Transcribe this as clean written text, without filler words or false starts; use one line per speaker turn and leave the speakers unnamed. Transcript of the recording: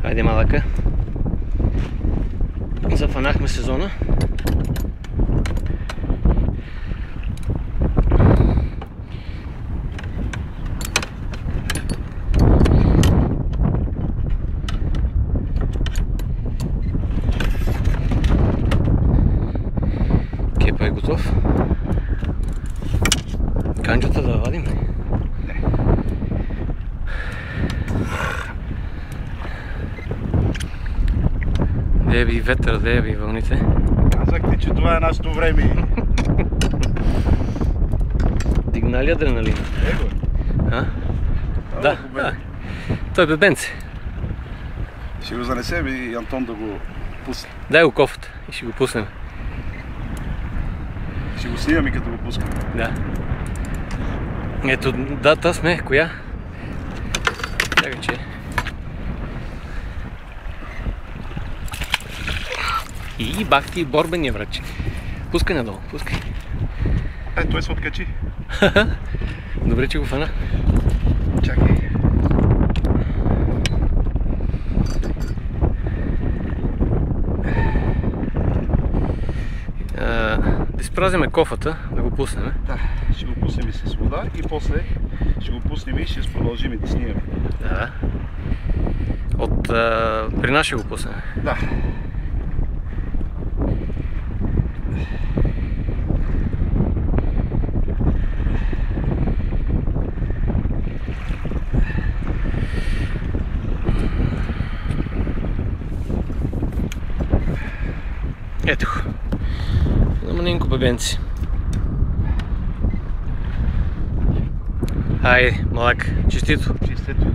Хайде, малъка. Зафанахме сезона. Кепа е готов. Канджата да вадим ли?
Не.
Вее ви ветър, вее ви вълните.
Казах ти, че това е нашето време.
Дигна ли адреналин?
Его.
А? Да, да. Той е бебенце.
Ще го занесем и Антон да го пусне.
Дай го кофата и ще го пуснем.
Ще го снимаме като го пускам.
Да. Ето, дата сме. Коя? Чакай, че... И бах ти борбения врачи. Пускай надолу, пускай.
Той се откачи.
Добре, че го фана.
Чакай.
Да изпразиме кофата, да го пуснем.
Да, ще го пуснем и с вода и после ще го пуснем и ще продължим и да снимаме.
Да. При нас ще го пуснем.
Да.
Ето. На маненко бебенци. Хайде, малак, честито.
Честито.